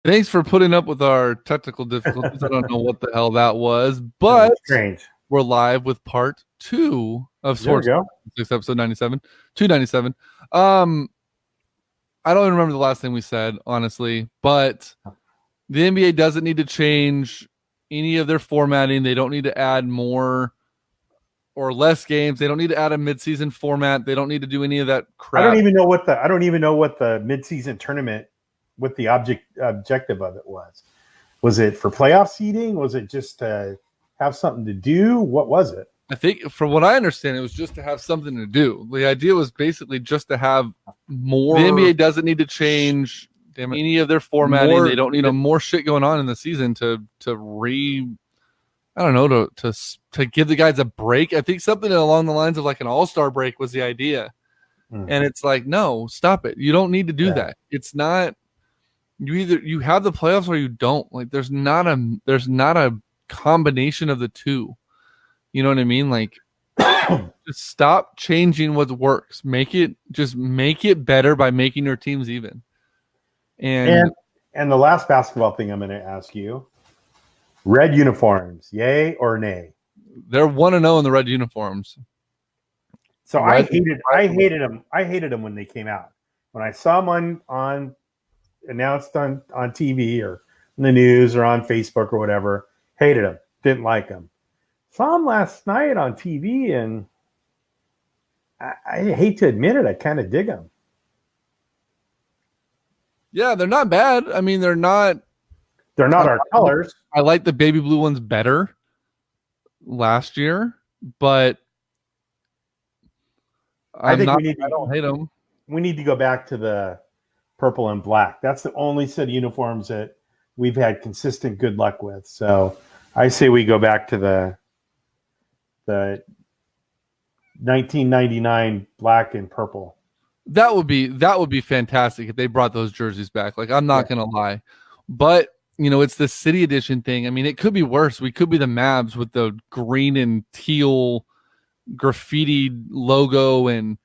Thanks for putting up with our technical difficulties. I don't know what the hell that was, That but was strange. we're live with part 2 of There we Sports go. episode 97, 297. I don't even remember the last thing we said, honestly, but the NBA doesn't need to change any of their formatting. They don't need to add more or less games. They don't need to add a midseason format. They don't need to do any of that crap. I don't even know what the midseason tournament, what the objective of it was. Was it for playoff seeding? Was it just to have something to do? What was it? I think, from what I understand, it was just to have something to do. The idea was basically just to have more. The NBA doesn't need to change any of their formatting. They don't need more shit going on in the season to give the guys a break. I think something along the lines of like an all-star break was the idea. And it's like, no, stop it. You don't need to do that. It's not, you have the playoffs or you don't. Like there's not a combination of the two. You know what I mean? Like just stop changing what works. Make it better by making your teams even. And the last basketball thing I'm going to ask you, red uniforms, yay or nay? They're 1-0 in the red uniforms. So I hated them. I hated them when they came out. When I saw them on announced on TV or in the news or on Facebook or whatever, hated them. Didn't like them. Saw them last night on TV, and I hate to admit it, I kind of dig them. Yeah, they're not bad. I mean, they're not our colors. I like the baby blue ones better last year, but I don't hate them. We need to go back to the purple and black. That's the only set of uniforms that we've had consistent good luck with. So I say we go back to the 1999 black and purple. That would be fantastic if they brought those jerseys back. Like, I'm not gonna lie, but it's the city edition thing. I mean, it could be worse. We could be the Mavs with the green and teal graffiti logo, and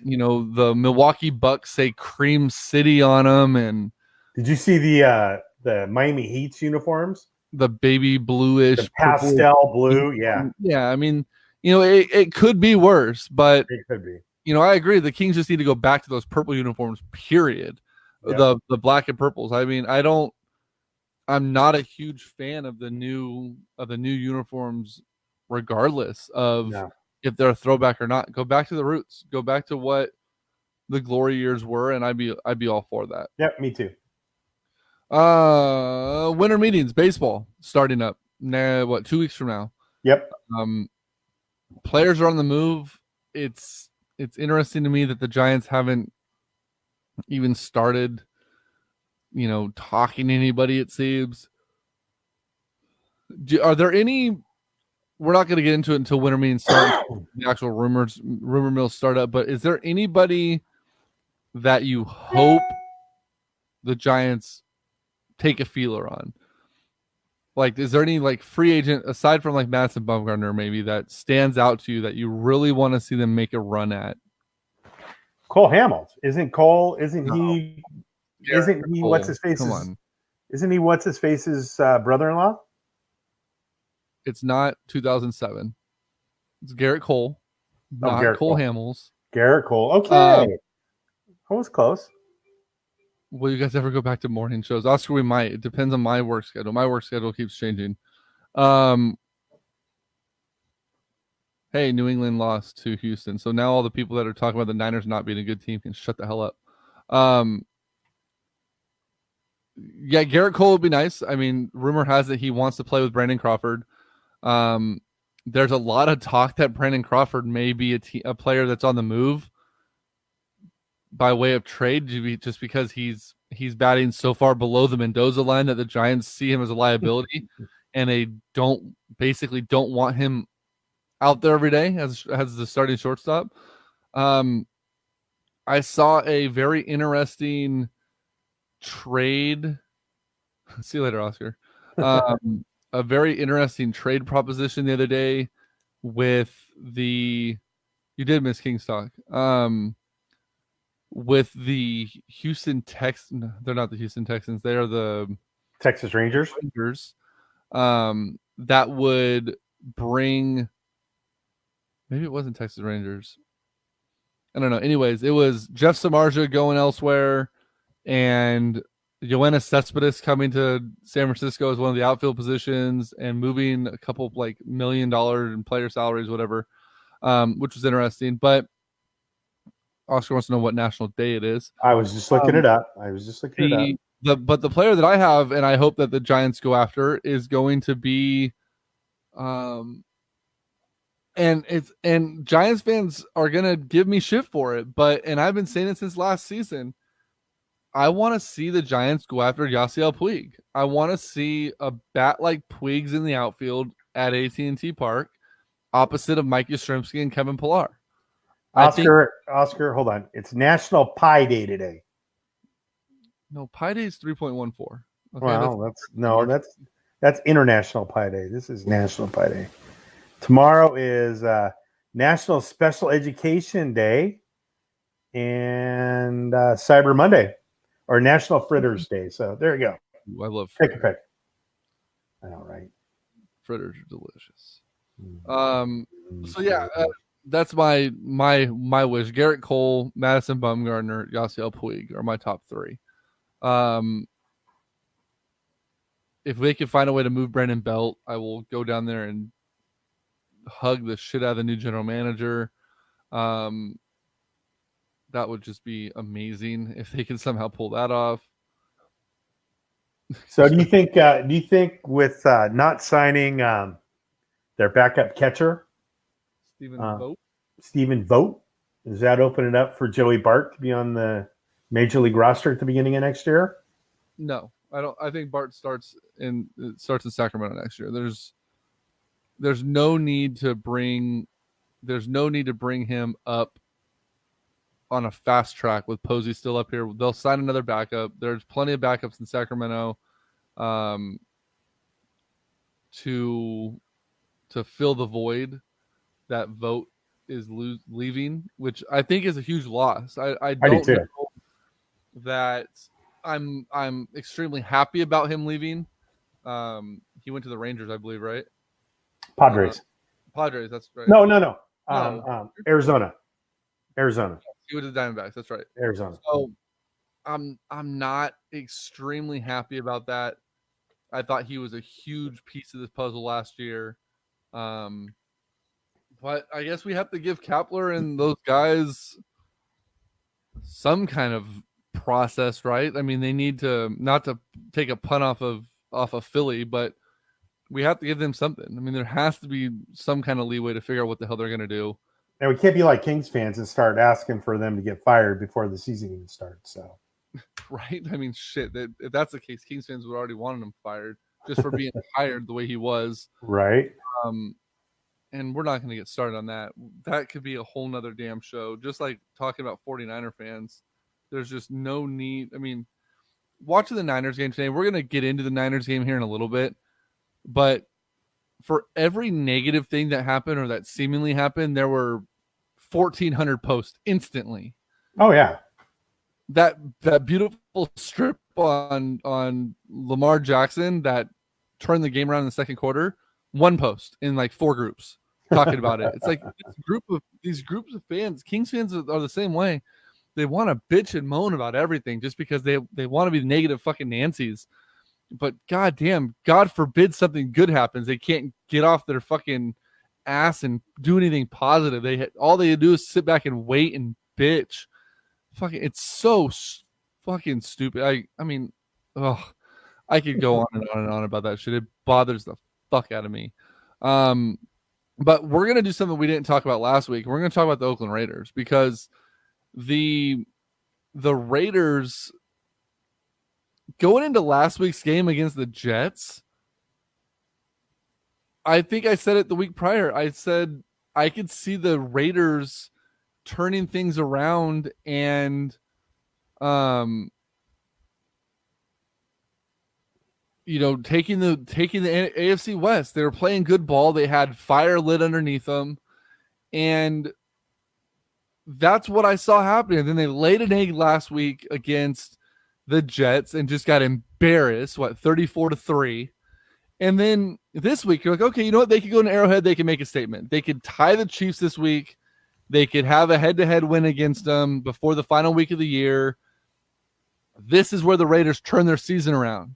the Milwaukee Bucks say Cream City on them. And did you see the Miami Heat's uniforms? The baby bluish, the pastel blue. Yeah. I mean, it could be worse, but it could be. I agree. The Kings just need to go back to those purple uniforms, period. Yeah. The black and purples. I mean, I'm not a huge fan of the new uniforms, regardless of if they're a throwback or not. Go back to the roots. Go back to what the glory years were, and I'd be all for that. Yep, me too. Winter meetings, baseball starting up. 2 weeks from now? Yep. Players are on the move. It's interesting to me that the Giants haven't even started, talking to anybody, it seems. Are there any? We're not going to get into it until winter meetings start. The actual rumor mills start up. But is there anybody that you hope the Giants take a feeler on? Like, is there any free agent aside from Madison Bumgarner maybe that stands out to you that you really want to see them make a run at? Cole Hamels. Isn't he what's his face? Come on. Isn't he what's his face's brother-in-law? It's not 2007. It's Garrett Cole, not Cole Hamels. Garrett Cole. Okay. I was close. Will you guys ever go back to morning shows? Oscar, we might. It depends on my work schedule. My work schedule keeps changing. Hey, New England lost to Houston. So now all the people that are talking about the Niners not being a good team can shut the hell up. Yeah, Garrett Cole would be nice. I mean, rumor has it he wants to play with Brandon Crawford. There's a lot of talk that Brandon Crawford may be a player that's on the move by way of trade, just because he's batting so far below the Mendoza line that the Giants see him as a liability, and they don't want him out there every day as the starting shortstop. I saw a very interesting trade. See you later, Oscar. A very interesting trade proposition the other day with you did miss Kingstock. with the Houston Texans. They're not the Houston Texans. They are the Texas Rangers. That would bring. Maybe it wasn't Texas Rangers. I don't know. Anyways, it was Jeff Samardzija going elsewhere, and Yoenis Cespedes coming to San Francisco as one of the outfield positions, and moving a couple of $1 million in player salaries, whatever, which was interesting. But Oscar wants to know what national day it is. I was just looking it up. But the player that I have, and I hope that the Giants go after, is going to be, and Giants fans are gonna give me shit for it, and I've been saying it since last season. I want to see the Giants go after Yasiel Puig. I want to see a bat like Puig's in the outfield at AT&T Park, opposite of Mike Yastrzemski and Kevin Pillar. Oscar, hold on. It's National Pie Day today. No, Pie Day is 3.14. Okay, well, that's International Pie Day. This is National Pie Day. Tomorrow is National Special Education Day and Cyber Monday, or National Fritters Day. So there you go. Ooh, I love fritters. Pick a pick. I know, right? Fritters are delicious. So yeah, that's my wish. Garrett Cole, Madison Bumgarner, Yasiel Puig are my top three. If they can find a way to move Brandon Belt, I will go down there and hug the shit out of the new general manager. That would just be amazing if they can somehow pull that off. So do you think with not signing their backup catcher, Stephen Vogt, does that open it up for Joey Bart to be on the Major League roster at the beginning of next year? No, I don't. I think Bart starts in Sacramento next year. There's no need to bring him up on a fast track with Posey still up here. They'll sign another backup. There's plenty of backups in Sacramento to fill the void that Vogt is leaving, which I think is a huge loss. I don't know that I'm extremely happy about him leaving. He went to the Rangers, I believe, right? Padres. Padres, that's right. No. Arizona. He went to the Diamondbacks, that's right. Arizona. So I'm not extremely happy about that. I thought he was a huge piece of this puzzle last year. But I guess we have to give Kapler and those guys some kind of process, right? I mean, they need to not to take a punt off of Philly, but we have to give them something. I mean, there has to be some kind of leeway to figure out what the hell they're going to do. And we can't be like Kings fans and start asking for them to get fired before the season even starts. So, right? I mean, shit. If that's the case, Kings fans would already want him fired just for being hired the way he was. Right. And we're not going to get started on that. That could be a whole nother damn show. Just like talking about 49er fans, there's just no need. I mean, watching the Niners game today, we're going to get into the Niners game here in a little bit, but for every negative thing that happened or that seemingly happened, there were 1,400 posts instantly. Oh yeah. That beautiful strip on Lamar Jackson that turned the game around in the second quarter, one post in like 4 groups talking about it. It's like these groups of fans, Kings fans are the same way. They want to bitch and moan about everything just because they want to be negative fucking Nancy's. But goddamn, God forbid something good happens. They can't get off their fucking ass and do anything positive. All they do is sit back and wait and bitch. Fucking, it's so fucking stupid. I mean, I could go on and on and on about that shit. It bothers the fuck out of me. But we're gonna do something we didn't talk about last week. We're gonna talk about the Oakland Raiders because the Raiders going into last week's game against the Jets. I think I said it the week prior. I said I could see the Raiders turning things around and taking the AFC West. They were playing good ball. They had fire lit underneath them, and that's what I saw happening. And then they laid an egg last week against the Jets and just got embarrassed, 34-3. And then this week, you're like, okay, you know what? They could go to Arrowhead. They can make a statement. They could tie the Chiefs this week. They could have a head-to-head win against them before the final week of the year. This is where the Raiders turn their season around.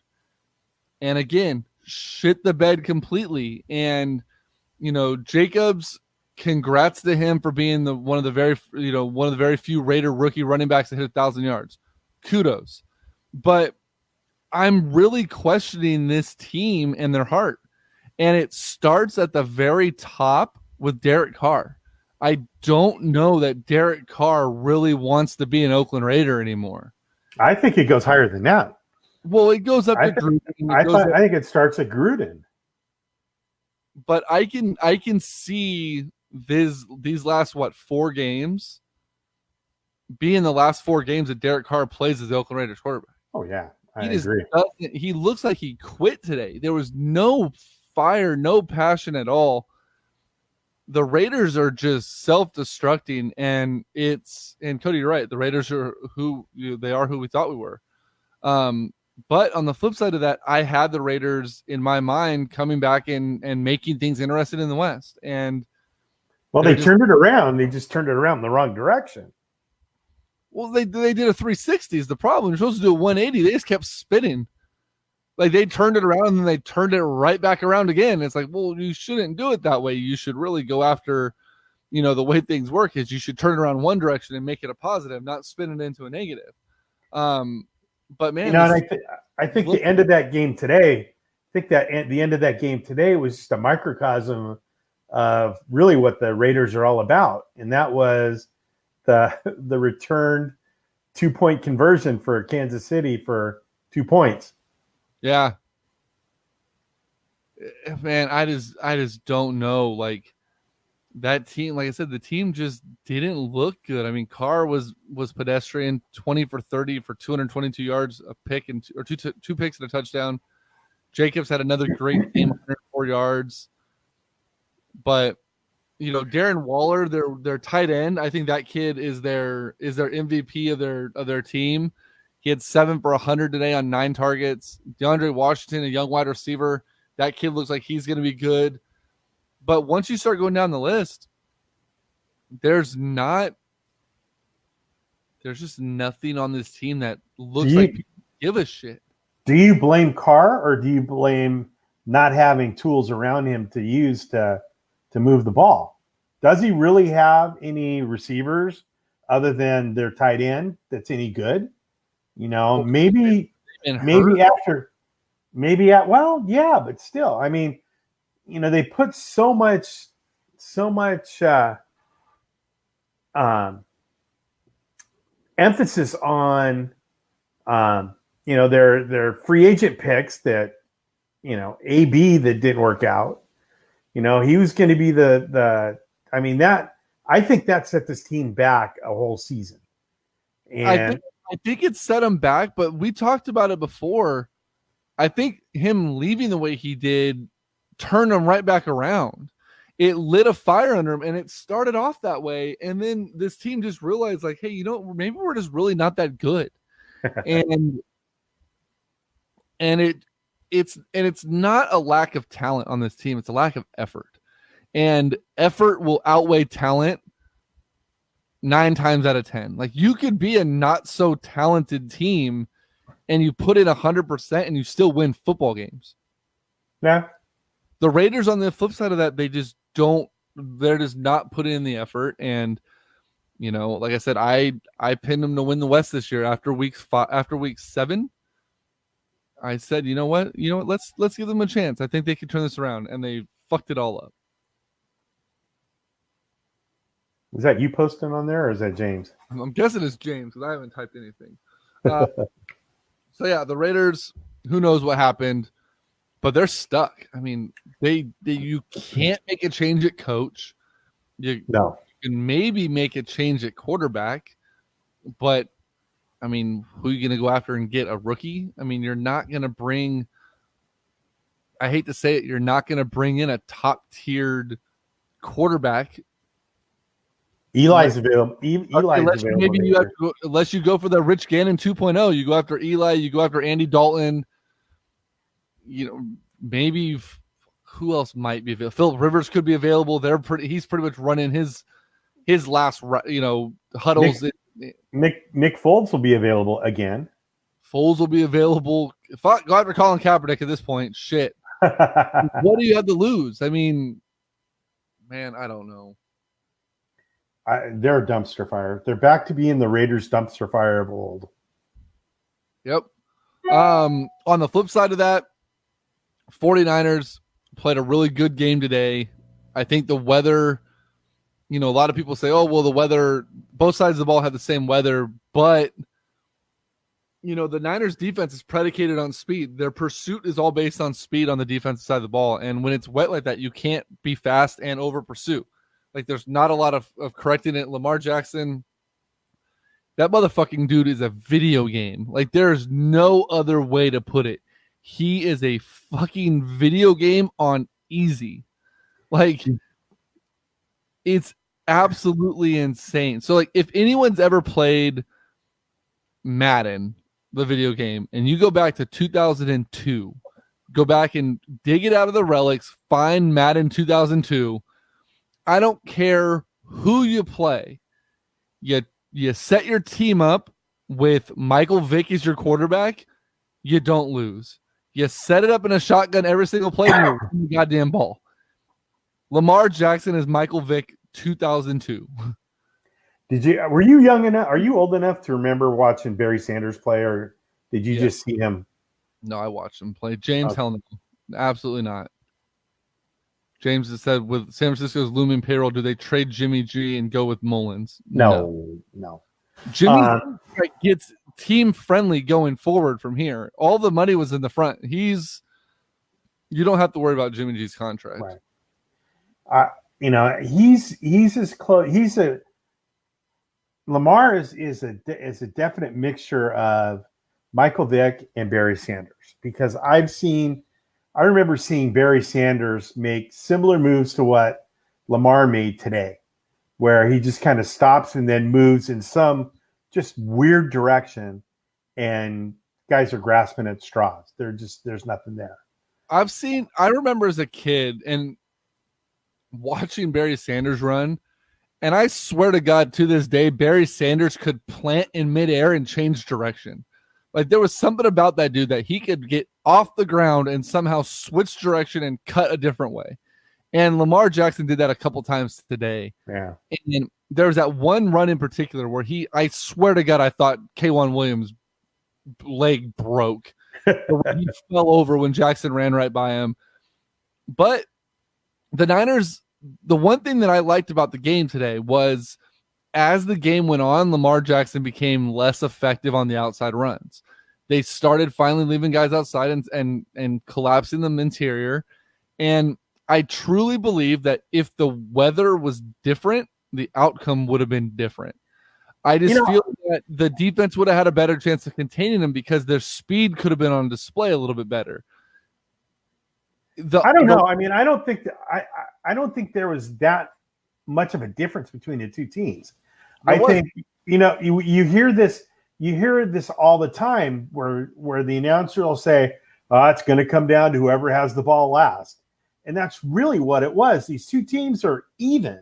And again, shit the bed completely. And, Jacobs, congrats to him for being one of the very few Raider rookie running backs that hit 1,000 yards. Kudos. But I'm really questioning this team and their heart. And it starts at the very top with Derek Carr. I don't know that Derek Carr really wants to be an Oakland Raider anymore. I think it goes higher than that. Well, it goes up to Gruden. I think it starts at Gruden. But I can see these last 4 games being the last 4 games that Derek Carr plays as the Oakland Raiders quarterback. Oh yeah, I agree. He looks like he quit today. There was no fire, no passion at all. The Raiders are just self-destructing, and Cody, you're right. The Raiders are who we thought we were. But on the flip side of that, I had the Raiders in my mind coming back and making things interesting in the West. And they turned it around. They just turned it around in the wrong direction. Well, they did a 360 is the problem. You're supposed to do a 180. They just kept spinning. Like they turned it around and then they turned it right back around again. It's like, well, you shouldn't do it that way. You should really go after, the way things work is you should turn it around one direction and make it a positive, not spin it into a negative. But man, I think the end of that game today, the end of that game today was just a microcosm of really what the Raiders are all about. And that was the returned 2-point conversion for Kansas City for 2 points. Yeah. Man, I just don't know. Like that team, like I said, the team just didn't look good. I mean, Carr was pedestrian, 20 for 30 for 222 yards, a pick or two picks and a touchdown. Jacobs had another great game, 104 yards. But Darren Waller, their tight end, I think that kid is their MVP of their team. He had 7 for 100 today on 9 targets. DeAndre Washington, a young wide receiver, that kid looks like he's going to be good. But once you start going down the list, there's just nothing on this team that looks like people give a shit. Do you blame Carr or do you blame not having tools around him to use to move the ball? Does he really have any receivers other than their tight end that's any good? Maybe but still, I mean, they put so much emphasis on, their free agent picks that, AB that didn't work out. He was going to be I think that set this team back a whole season. And I think it set him back, but we talked about it before. I think him leaving the way he did turned him right back around. It lit a fire under him, and it started off that way. And then this team just realized, like, hey, maybe we're just really not that good. and it's not a lack of talent on this team. It's a lack of effort. And effort will outweigh talent 9 times out of 10. Like you could be a not so talented team and you put in 100% and you still win football games. Yeah. The Raiders on the flip side of that, they're just not putting in the effort. And, like I said, I pinned them to win the West this year after week 7. I said, you know what? Let's give them a chance. I think they can turn this around, and they fucked it all up. Is that you posting on there, or is that James? I'm guessing it's James because I haven't typed anything. So yeah, the Raiders. Who knows what happened, but they're stuck. I mean, you can't make a change at coach. You can maybe make a change at quarterback, but I mean, who are you going to go after and get a rookie? I mean, you're not going to bring. I hate to say it, you're not going to bring in a top-tiered quarterback. Eli's available. Eli's unless available. Maybe you have to go, unless you go for the Rich Gannon 2.0, you go after Eli, you go after Andy Dalton. Maybe who else might be available? Philip Rivers could be available. He's pretty much running his last huddles. Nick Foles will be available again. Foles will be available. If I go after Colin Kaepernick at this point, shit. What do you have to lose? I mean, man, I don't know. They're a dumpster fire. They're back to being the Raiders dumpster fire of old. Yep. On the flip side of that, 49ers played a really good game today. I think the weather, a lot of people say, oh, well, the weather, both sides of the ball have the same weather, but the Niners defense is predicated on speed. Their pursuit is all based on speed on the defensive side of the ball. And when it's wet like that, you can't be fast and over pursue. Like, there's not a lot of correcting it. Lamar Jackson, that motherfucking dude is a video game. Like, there's no other way to put it. He is a fucking video game on easy. Like, it's absolutely insane. So, like, if anyone's ever played Madden, the video game, and you go back to 2002, go back and dig it out of the relics, find Madden 2002. I don't care who you play. You set your team up with Michael Vick as your quarterback, you don't lose. You set it up in a shotgun every single play, and you win the goddamn ball. Lamar Jackson is Michael Vick 2002. Were you young enough? Are you old enough to remember watching Barry Sanders play, or did you just see him? No, I watched him play. James, hell no. Absolutely not. James has said, with San Francisco's looming payroll, do they trade Jimmy G and go with Mullins? No. Jimmy gets team friendly going forward from here. All the money was in the front. You don't have to worry about Jimmy G's contract. Right. He's as close. Lamar is a definite mixture of Michael Vick and Barry Sanders, because I remember seeing Barry Sanders make similar moves to what Lamar made today, where he just kind of stops and then moves in some just weird direction, and guys are grasping at straws. There's nothing there. I remember as a kid and watching Barry Sanders run, and I swear to God, to this day, Barry Sanders could plant in midair and change direction. Like, there was something about that dude that he could get off the ground and somehow switch direction and cut a different way. And Lamar Jackson did that a couple times today. Yeah. And there was that one run in particular where I swear to God, I thought K'Wan Williams' leg broke. He fell over when Jackson ran right by him. But the Niners, the one thing that I liked about the game today was, as the game went on, Lamar Jackson became less effective on the outside runs. They started finally leaving guys outside and collapsing them interior. And I truly believe that if the weather was different, the outcome would have been different. I just feel that the defense would have had a better chance of containing them because their speed could have been on display a little bit better. I don't know. I mean, I don't think there was that much of a difference between the two teams. I think you hear this all the time where the announcer will say, it's going to come down to whoever has the ball last. And that's really what it was. These two teams are even.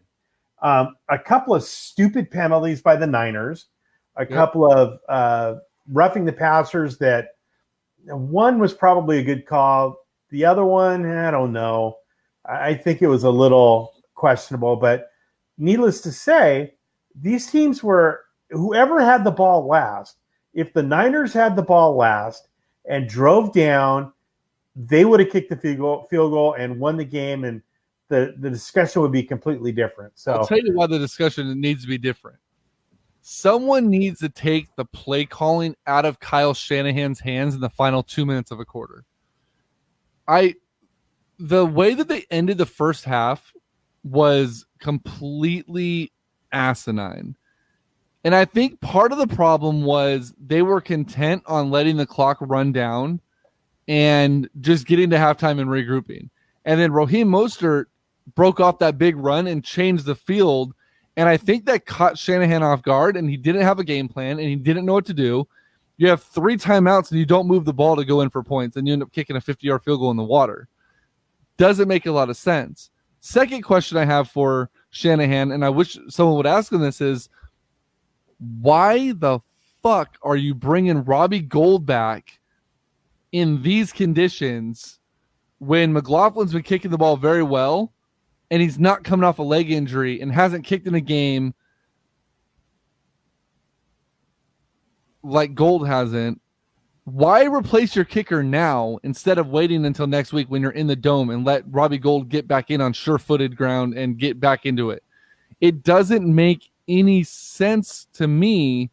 A couple of stupid penalties by the Niners, a couple of roughing the passers that one was probably a good call. The other one, I don't know. I think it was a little questionable, but needless to say, these teams were, whoever had the ball last, if the Niners had the ball last and drove down, they would have kicked the field goal and won the game, and the discussion would be completely different. So I'll tell you why the discussion needs to be different. Someone needs to take the play calling out of Kyle Shanahan's hands in the final 2 minutes of a quarter. The way that they ended the first half was completely asinine. And I think part of the problem was they were content on letting the clock run down and just getting to halftime and regrouping. And then Raheem Mostert broke off that big run and changed the field. And I think that caught Shanahan off guard, and he didn't have a game plan, and he didn't know what to do. You have 3 timeouts, and you don't move the ball to go in for points, and you end up kicking a 50-yard field goal in the water. Doesn't make a lot of sense. Second question I have for Shanahan, and I wish someone would ask him this, is why the fuck are you bringing Robbie Gould back in these conditions when McLaughlin's been kicking the ball very well and he's not coming off a leg injury and hasn't kicked in a game like Gould hasn't? Why replace your kicker now instead of waiting until next week when you're in the dome and let Robbie Gould get back in on sure-footed ground and get back into it? It doesn't make any sense to me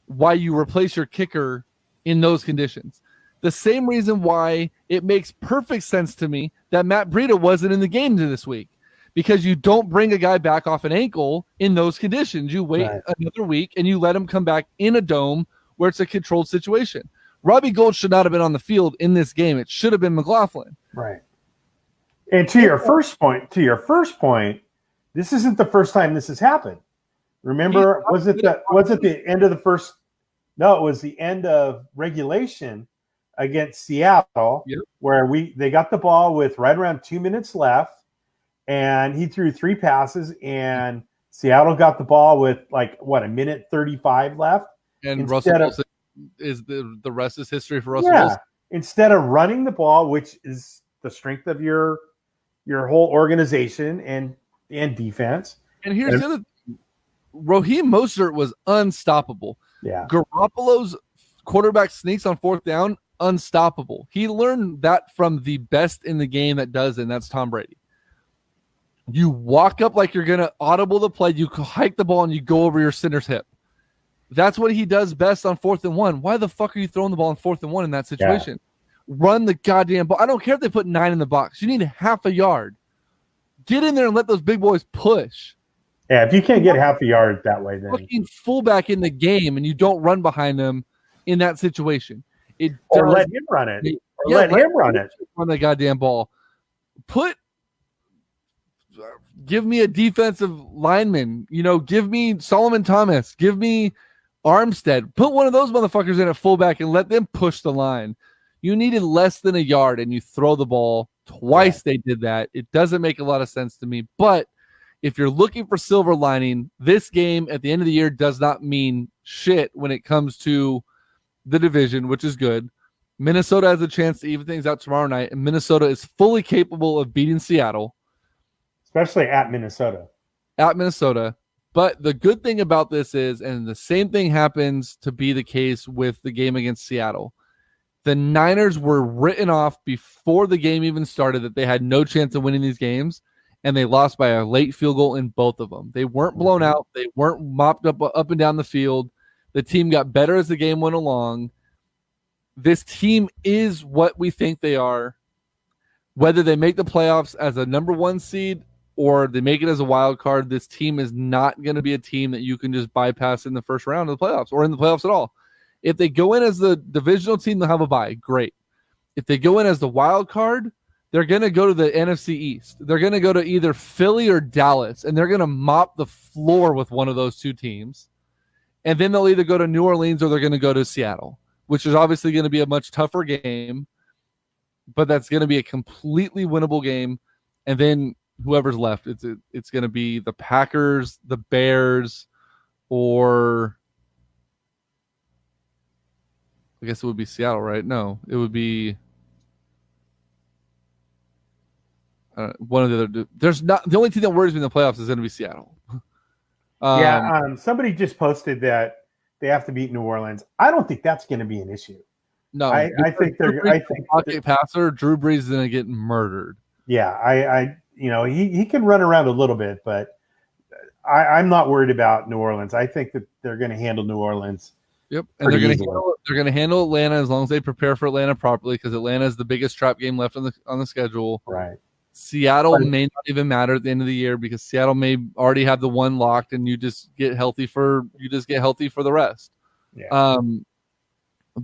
why you replace your kicker in those conditions. The same reason why it makes perfect sense to me that Matt Breida wasn't in the game this week, because you don't bring a guy back off an ankle in those conditions. You wait another week and you let him come back in a dome where it's a controlled situation. Robbie Gould should not have been on the field in this game. It should have been McLaughlin. Right. And to your first point, this isn't the first time this has happened. Remember, was it the end of the first? No, it was the end of regulation against Seattle, where they got the ball with right around 2 minutes left, and he threw 3 passes, and Seattle got the ball with a minute 35 left. And Russell Wilson is the rest is history for Russell Wilson. Instead of running the ball, which is the strength of your whole organization and defense. And here's the other thing. Raheem Mostert was unstoppable. Yeah. Garoppolo's quarterback sneaks on 4th down, unstoppable. He learned that from the best in the game that does it, and that's Tom Brady. You walk up like you're going to audible the play, you hike the ball, and you go over your center's hip. That's what he does best on 4th and 1. Why the fuck are you throwing the ball on 4th and 1 in that situation? Yeah. Run the goddamn ball. I don't care if they put 9 in the box. You need half a yard. Get in there and let those big boys push. Yeah, if you can't get half a yard that way, then fucking fullback in the game and you don't run behind them in that situation. Let him run it. Let him run it. Run the goddamn ball. Give me a defensive lineman. Give me Solomon Thomas. Give me Armstead. Put one of those motherfuckers in at fullback and let them push the line. You needed less than a yard and you throw the ball twice. They did that. It doesn't make a lot of sense to me. But if you're looking for silver lining, this game at the end of the year does not mean shit when it comes to the division, which is good. Minnesota has a chance to even things out tomorrow night, and Minnesota is fully capable of beating Seattle. Especially at Minnesota. But the good thing about this is, and the same thing happens to be the case with the game against Seattle, the Niners were written off before the game even started that they had no chance of winning these games, and they lost by a late field goal in both of them. They weren't blown out. They weren't mopped up and down the field. The team got better as the game went along. This team is what we think they are. Whether they make the playoffs as a number 1 seed or they make it as a wild card, this team is not going to be a team that you can just bypass in the first round of the playoffs or in the playoffs at all. If they go in as the divisional team, they'll have a bye. Great. If they go in as the wild card, they're going to go to the NFC East. They're going to go to either Philly or Dallas, and they're going to mop the floor with one of those 2 teams. And then they'll either go to New Orleans or they're going to go to Seattle, which is obviously going to be a much tougher game, but that's going to be a completely winnable game. And then whoever's left, it's going to be the Packers, the Bears, or I guess it would be Seattle, right? No, it would be one of the other. There's not the only team that worries me in the playoffs is going to be Seattle. Somebody just posted that they have to beat New Orleans. I don't think that's going to be an issue. No, I think pocket passer Drew Brees is going to get murdered. Yeah, he can run around a little bit, but I'm not worried about New Orleans. I think that they're going to handle New Orleans. Yep, and they're going to handle Atlanta as long as they prepare for Atlanta properly, because Atlanta is the biggest trap game left on the schedule. Right. Seattle may not even matter at the end of the year because Seattle may already have the 1 locked, and you just get healthy for the rest. Yeah.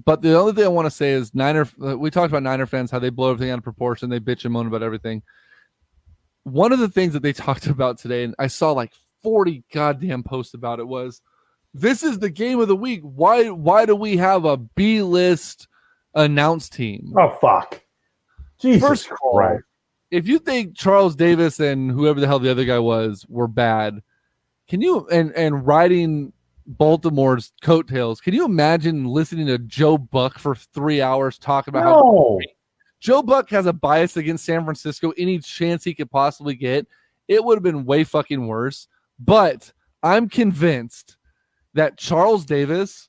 But the other thing I want to say is we talked about Niner fans, how they blow everything out of proportion. They bitch and moan about everything. One of the things that they talked about today, and I saw like 40 goddamn posts about it was, this is the game of the week. Why do we have a B-list announce team? Oh, fuck. Jesus First of all, Christ. If you think Charles Davis and whoever the hell the other guy was were bad, can you and riding Baltimore's coattails, can you imagine listening to Joe Buck for 3 hours talk about how Joe Buck has a bias against San Francisco any chance he could possibly get? It would have been way fucking worse. But I'm convinced that Charles Davis,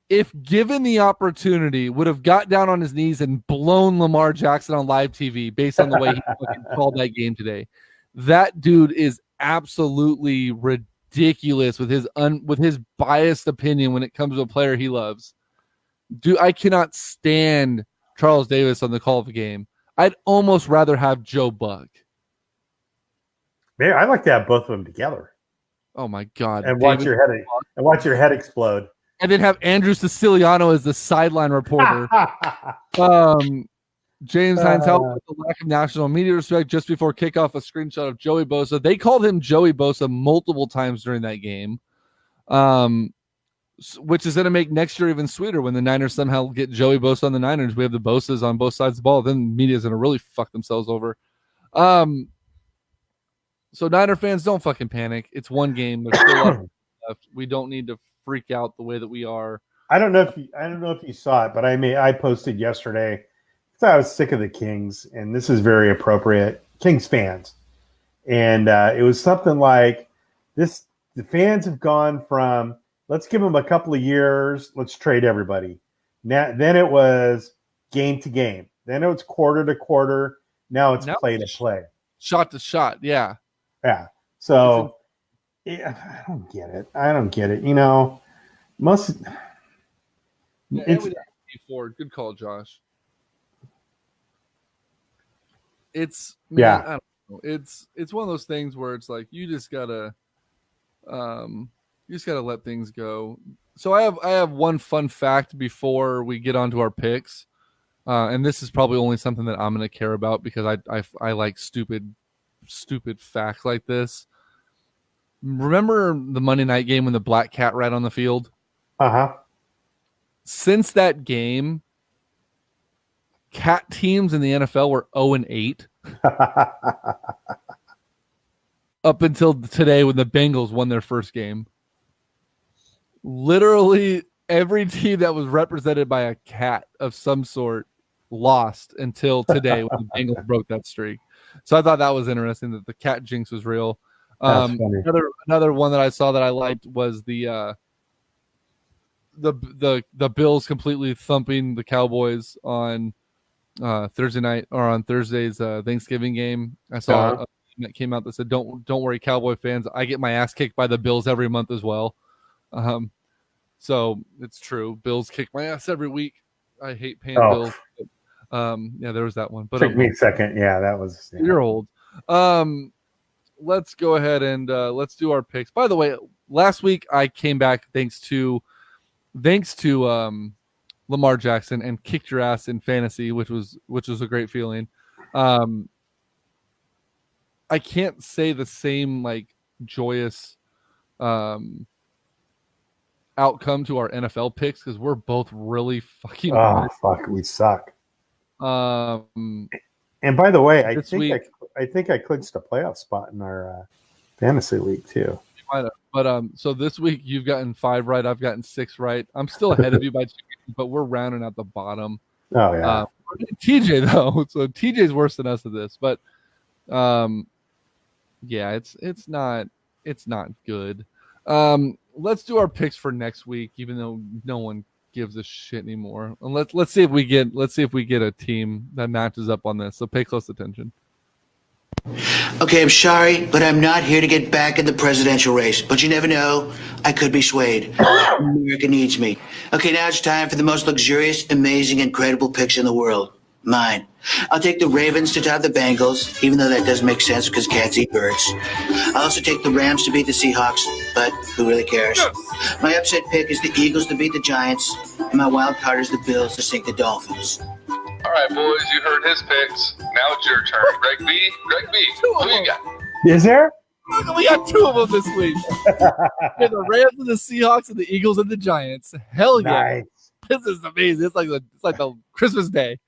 if given the opportunity, would have got down on his knees and blown Lamar Jackson on live TV based on the way he fucking called that game today. That dude is absolutely ridiculous with his biased opinion when it comes to a player he loves. I cannot stand Charles Davis on the call of the game. I'd almost rather have Joe Buck. Man, I'd like to have both of them together. Oh my God! And watch your head explode. And then have Andrew Siciliano as the sideline reporter. James Hines helped with the lack of national media respect just before kickoff. A screenshot of Joey Bosa. They called him Joey Bosa multiple times during that game, which is going to make next year even sweeter when the Niners somehow get Joey Bosa on the Niners. We have the Bosas on both sides of the ball. Then media is going to really fuck themselves over. So Niner fans, don't fucking panic. It's one game. There's still a lot left. We don't need to freak out the way that we are. I don't know if you saw it, but I posted yesterday. I was sick of the Kings, and this is very appropriate. Kings fans, and it was something like this: the fans have gone from let's give them a couple of years, let's trade everybody. Then it was game to game. Then it was quarter to quarter. Now it's play to play, shot to shot. Yeah. Yeah. So I don't get it. You know, good call, Josh. It's I don't know. It's one of those things where it's like you just gotta let things go. So I have one fun fact before we get onto our picks, and this is probably only something that I'm gonna care about because I like stupid facts like this. Remember the Monday night game when the black cat ran on the field? Since that game, cat teams in the NFL were 0-8 up until today when the Bengals won their first game. Literally every team that was represented by a cat of some sort lost until today when the Bengals broke that streak. So I thought that was interesting that the cat jinx was real. Another one that I saw that I liked was the Bills completely thumping the Cowboys on Thursday night or on Thursday's Thanksgiving game. I saw a thing that came out that said, "Don't worry, Cowboy fans. I get my ass kicked by the Bills every month as well." So it's true. Bills kick my ass every week. I hate paying bills. But, there was that one. But took me a second. Yeah, that was. Yeah. You're old. Let's go ahead and let's do our picks. By the way, last week I came back thanks to Lamar Jackson and kicked your ass in fantasy, which was a great feeling. I can't say the same like joyous outcome to our NFL picks because we're both really fucking. Oh fuck, we suck. And by the way, I think I clinched a playoff spot in our fantasy league too. But so this week you've gotten 5 right. I've gotten 6 right. I'm still ahead of you by 2, but we're rounding out the bottom. Oh yeah. TJ though, so TJ's worse than us at this. But yeah, it's not good. Let's do our picks for next week, even though no one gives a shit anymore. And let's see if we get a team that matches up on this. So pay close attention. Okay, I'm sorry, but I'm not here to get back in the presidential race. But you never know. I could be swayed. America needs me. Okay, now it's time for the most luxurious, amazing, incredible picks in the world. Mine. I'll take the Ravens to top the Bengals, even though that doesn't make sense because cats eat birds. I'll also take the Rams to beat the Seahawks, but who really cares? My upset pick is the Eagles to beat the Giants, and my wild card is the Bills to sink the Dolphins. All right, boys, you heard his picks. Now it's your turn. Greg B, who you got? Is there? Look, we got 2 of them this week. We have the Rams and the Seahawks and the Eagles and the Giants. Hell yeah. Nice. This is amazing. It's like the Christmas day.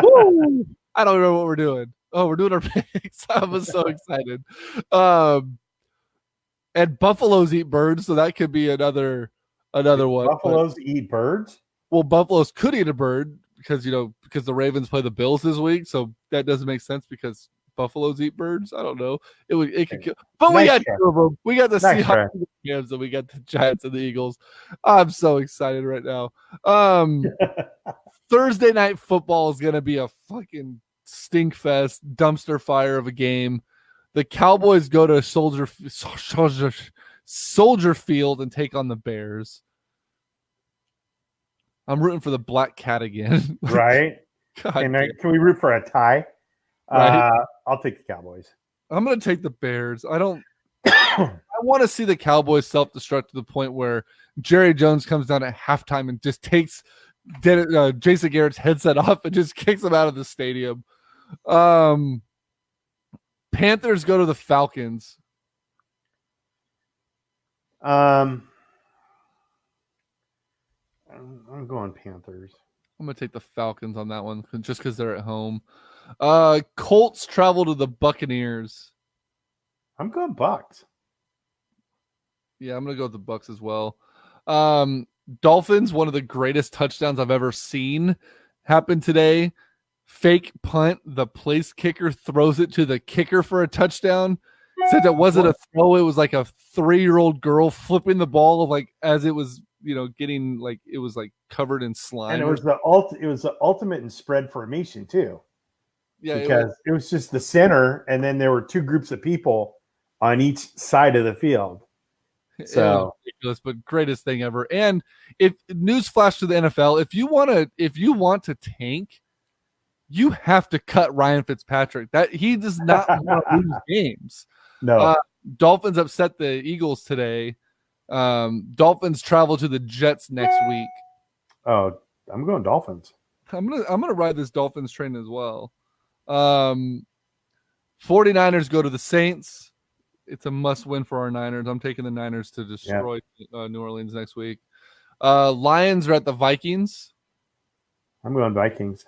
Woo! I don't remember what we're doing. Oh, we're doing our picks. I was so excited. And buffaloes eat birds, so that could be another one. Buffaloes eat birds? Well, buffaloes could eat a bird because the Ravens play the Bills this week, so that doesn't make sense because buffaloes eat birds. I don't know. It could kill. But we got 2 of them. We got the Seahawks and the Rams, and we got the Giants and the Eagles. I'm so excited right now. Thursday night football is gonna be a fucking stink fest, dumpster fire of a game. The Cowboys go to Soldier Field and take on the Bears. I'm rooting for the Black Cat again. Right? Can we root for a tie? Right. I'll take the Cowboys. I'm going to take the Bears. I want to see the Cowboys self-destruct to the point where Jerry Jones comes down at halftime and just takes Jason Garrett's headset off and just kicks him out of the stadium. Panthers go to the Falcons. I'm going Panthers. I'm going to take the Falcons on that one just because they're at home. Colts travel to the Buccaneers. I'm going Bucks. Yeah, I'm going to go with the Bucks as well. Dolphins, one of the greatest touchdowns I've ever seen happen today. Fake punt. The place kicker throws it to the kicker for a touchdown. Said that wasn't a throw. It was like a 3-year-old girl flipping the ball as it was, getting it was covered in slime. And it was the ultimate in spread formation too. Yeah, because it was just the center, and then there were 2 groups of people on each side of the field. So ridiculous, but greatest thing ever. And if newsflash to the NFL, if you want to tank, you have to cut Ryan Fitzpatrick. That he does not want to lose games. No. Dolphins upset the Eagles today. Dolphins travel to the Jets next week. Oh, I'm going Dolphins. I'm gonna ride this Dolphins train as well. 49ers go to the Saints. It's a must-win for our Niners. I'm taking the Niners to destroy New Orleans next week. Lions are at the Vikings. I'm going Vikings.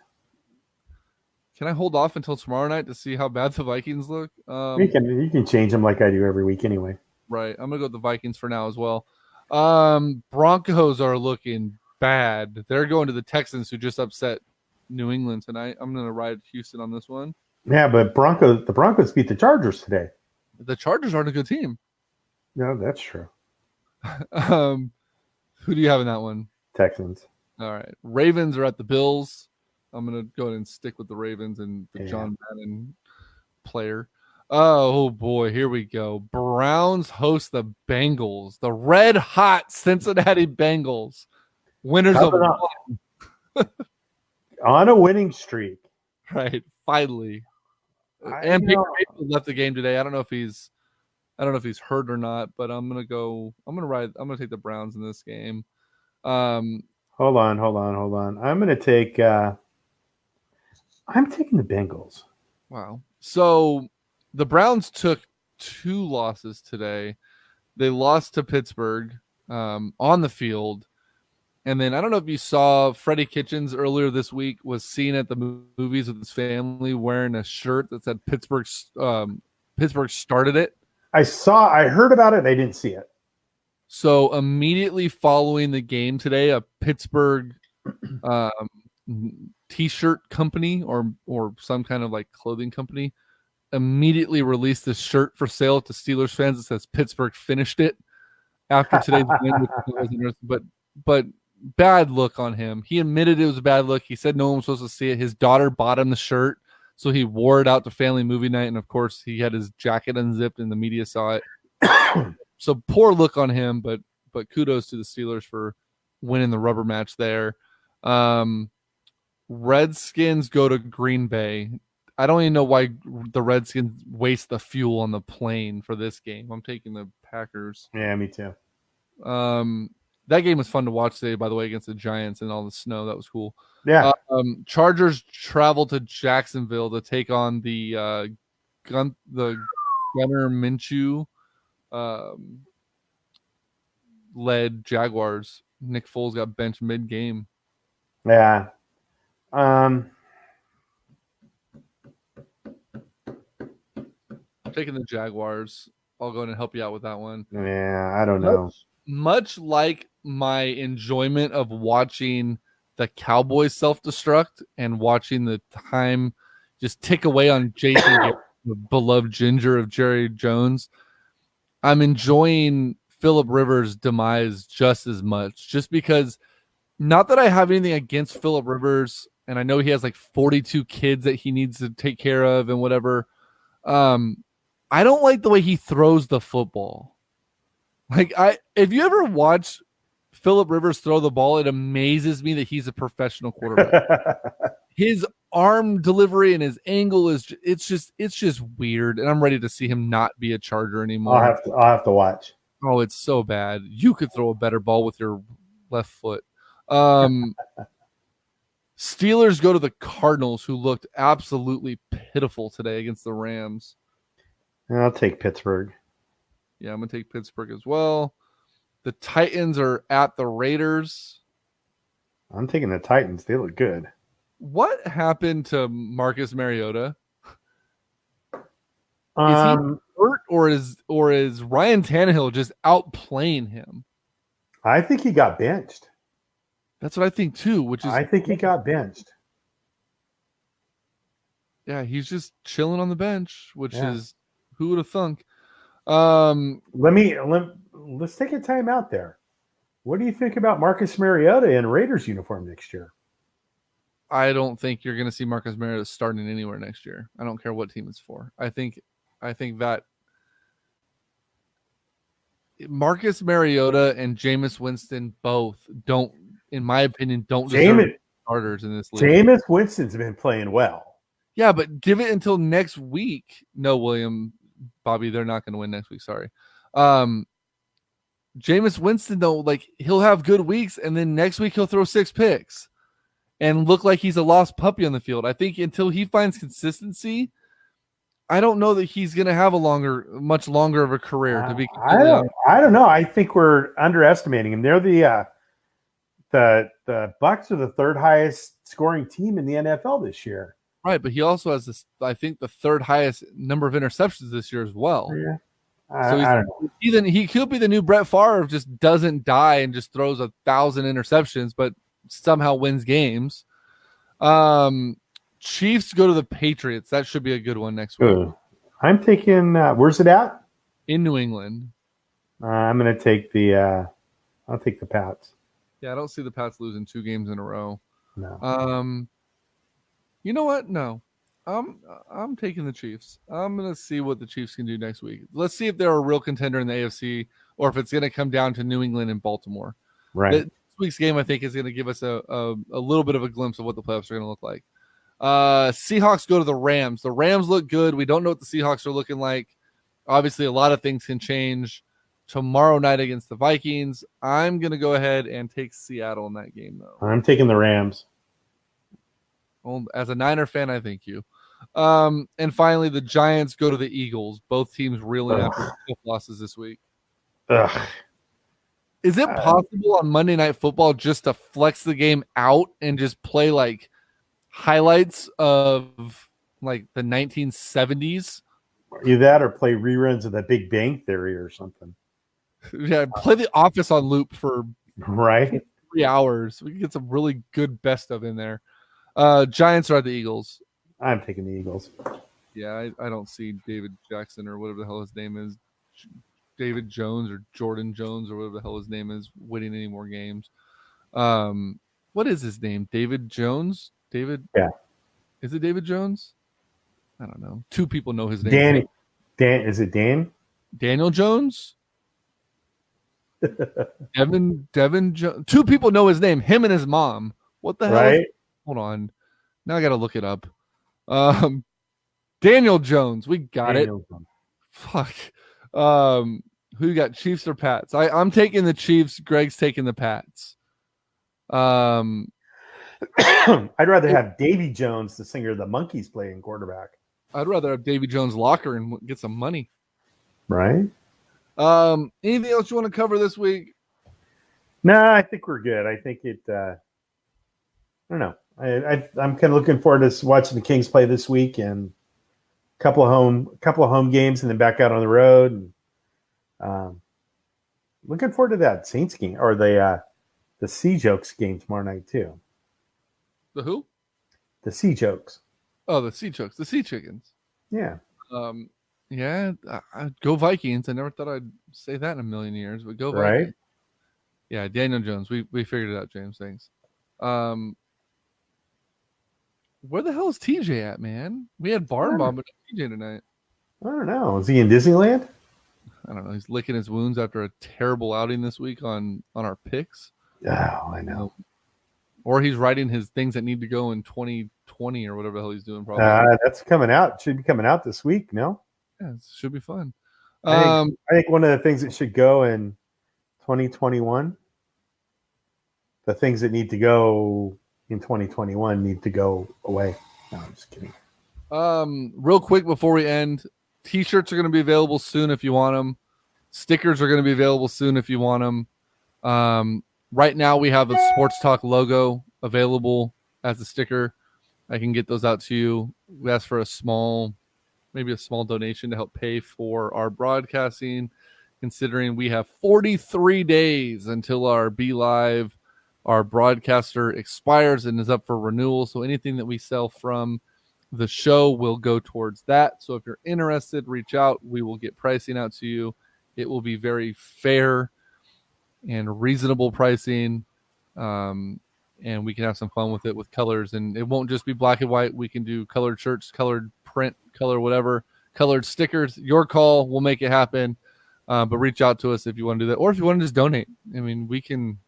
Can I hold off until tomorrow night to see how bad the Vikings look? You can change them like I do every week anyway. Right. I'm going to go with the Vikings for now as well. Broncos are looking bad. They're going to the Texans, who just upset New England tonight. I'm going to ride Houston on this one. Yeah, but the Broncos beat the Chargers today. The Chargers aren't a good team. No, that's true. Who do you have in that one? Texans. All right. Ravens are at the Bills. I'm going to go ahead and stick with the Ravens and the John Madden player. Oh, boy. Here we go. Browns host the Bengals. The red-hot Cincinnati Bengals. Winners of one. On a winning streak. Right. Finally. And Baker Mayfield left the game today. I don't know if he's hurt or not, but I'm going to take the Browns in this game. Hold on. I'm taking the Bengals. Wow. So the Browns took 2 losses today. They lost to Pittsburgh on the field. And then I don't know if you saw Freddie Kitchens earlier this week was seen at the movies with his family wearing a shirt that said Pittsburgh started it. I heard about it. I didn't see it. So immediately following the game today, a Pittsburgh T-shirt company or some kind of clothing company immediately released this shirt for sale to Steelers fans that says Pittsburgh finished it after today's win, which wasn't, but bad look on him. He admitted it was a bad look. He said no one was supposed to see it. His daughter bought him the shirt, so he wore it out to family movie night, and of course he had his jacket unzipped and the media saw it. So poor look on him, but kudos to the Steelers for winning the rubber match there. Redskins go to Green Bay. I don't even know why the Redskins waste the fuel on the plane for this game. I'm taking the Packers. Yeah, me too. That game was fun to watch today, by the way, against the Giants and all the snow. That was cool. Yeah. Chargers travel to Jacksonville to take on the Gunnar Minshew led Jaguars. Nick Foles got benched mid-game. Yeah. I'm taking the Jaguars. I'll go in and help you out with that one. Yeah, I don't know. Much like my enjoyment of watching the Cowboys self-destruct and watching the time just tick away on Jason Garrett, the beloved ginger of Jerry Jones, I'm enjoying Phillip Rivers' demise just as much. Just because, not that I have anything against Phillip Rivers, and I know he has like 42 kids that he needs to take care of and whatever. I don't like the way he throws the football. Like, if you ever watch Phillip Rivers throw the ball, it amazes me that he's a professional quarterback. His arm delivery and his angle it's just weird, and I'm ready to see him not be a Charger anymore. I'll have to watch. Oh, it's so bad. You could throw a better ball with your left foot. Steelers go to the Cardinals, who looked absolutely pitiful today against the Rams. I'll take Pittsburgh. Yeah, I'm going to take Pittsburgh as well. The Titans are at the Raiders. I'm taking the Titans. They look good. What happened to Marcus Mariota? Is he hurt, or is Ryan Tannehill just outplaying him? I think he got benched. That's what I think too. I think he got benched. Yeah, he's just chilling on the bench, which is, who would have thunk? Let's take a time out there. What do you think about Marcus Mariota in Raiders uniform next year? I don't think you're going to see Marcus Mariota starting anywhere next year. I don't care what team it's for. I think that Marcus Mariota and Jameis Winston both don't, in my opinion, don't deserve starters in this league. Jameis Winston's been playing well. Yeah, but give it until next week. No, Bobby, they're not going to win next week. Sorry. Jameis Winston, though, like, he'll have good weeks, and then next week he'll throw 6 picks and look like he's a lost puppy on the field. I think until he finds consistency, I don't know that he's going to have much longer of a career. To be I don't know. I think we're underestimating him. They're the Bucs are the third highest scoring team in the NFL this year. Right, but he also has this, I think, the third highest number of interceptions this year as well. Yeah. I don't know. He could be the new Brett Favre, just doesn't die and just throws 1,000 interceptions, but somehow wins games. Chiefs go to the Patriots. That should be a good one next week. Ooh. I'm taking where's it at? In New England. I'm going to take I'll take the Pats. Yeah, I don't see the Pats losing 2 games in a row. No. You know what? No. I'm taking the Chiefs. I'm going to see what the Chiefs can do next week. Let's see if they're a real contender in the AFC or if it's going to come down to New England and Baltimore. Right. This week's game, I think, is going to give us a little bit of a glimpse of what the playoffs are going to look like. Seahawks go to the Rams. The Rams look good. We don't know what the Seahawks are looking like. Obviously, a lot of things can change tomorrow night against the Vikings. I'm going to go ahead and take Seattle in that game, though. I'm taking the Rams. Well, as a Niner fan, I thank you. And finally, the Giants go to the Eagles. Both teams reeling after 2 losses this week. Ugh. Is it possible on Monday Night Football just to flex the game out and just play like highlights of like the 1970s? Either that or play reruns of The Big Bang Theory or something. Yeah, play The Office on loop for right 3 hours. We can get some really good best of in there. Giants are at the Eagles. I'm taking the Eagles. Yeah, I don't see David Jackson or whatever the hell his name is, David Jones or Jordan Jones or whatever the hell his name is, winning any more games. What is his name? David Jones? David? Yeah. Is it David Jones? I don't know. 2 people know his name. Is it Dan? Daniel Jones? Devin Jones. 2 people know his name, him and his mom. What the hell? Right? Hold on. Now I got to look it up. Daniel Jones. We got Daniel it. Fuck. Who you got? Chiefs or Pats? I'm taking the Chiefs. Greg's taking the Pats. I'd rather have Davy Jones, the singer of the Monkees, playing quarterback. I'd rather have Davy Jones' locker and get some money. Right. Anything else you want to cover this week? No, I think we're good. I think it. I don't know. I'm kind of looking forward to watching the Kings play this week and a couple of home games, and then back out on the road. And, looking forward to that Saints game or the Sea Jokes game tomorrow night too. The who? The Sea Jokes. Oh, the Sea Chokes, the Sea Chickens. Yeah. Yeah. Go Vikings. I never thought I'd say that in a million years, but go Vikings. Right. Yeah, Daniel Jones. We figured it out, James. Thanks. Where the hell is TJ at, man? We had Barn Bomb, but TJ tonight. I don't know. Is he in Disneyland? I don't know. He's licking his wounds after a terrible outing this week on our picks. Oh, I know. Or he's writing his things that need to go in 2020 or whatever the hell he's doing. Probably that's coming out. Should be coming out this week. No. Yeah, it should be fun. I think one of the things that should go in 2021, the things that need to go in 2021 need to go away. No, I'm just kidding. Real quick before we end, T-shirts are going to be available soon if you want them. Stickers are going to be available soon if you want them. Right now we have a Sports Talk logo available as a sticker. I can get those out to you. We ask for maybe a small donation to help pay for our broadcasting, considering we have 43 days until our Be Live, our broadcaster expires and is up for renewal. So anything that we sell from the show will go towards that. So if you're interested, reach out. We will get pricing out to you. It will be very fair and reasonable pricing. And we can have some fun with it with colors. And it won't just be black and white. We can do colored shirts, colored print, color whatever, colored stickers. Your call. We'll make it happen. But reach out to us if you want to do that. Or if you want to just donate. I mean, we can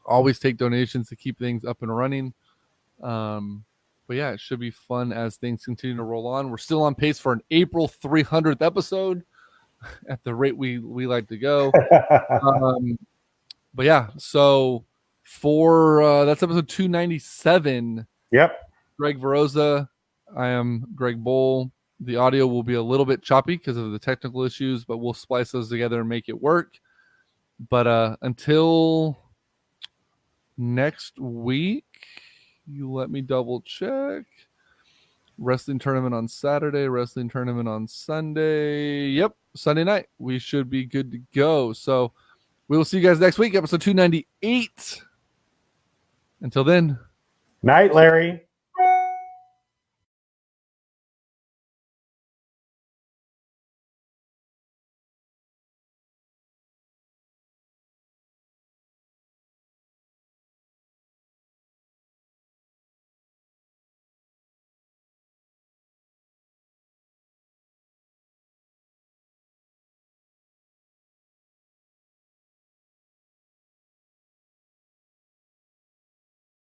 always take donations to keep things up and running. But yeah, it should be fun as things continue to roll on. We're still on pace for an April 300th episode at the rate we like to go. But yeah, so for that's episode 297. Yep. Greg Veroza. I am Greg Bowl. The audio will be a little bit choppy because of the technical issues, but we'll splice those together and make it work. But until next week, you let me double check. Wrestling tournament on Saturday, wrestling tournament on Sunday. Yep, Sunday night. We should be good to go. So we will see you guys next week, episode 298. Until then. Night, Larry.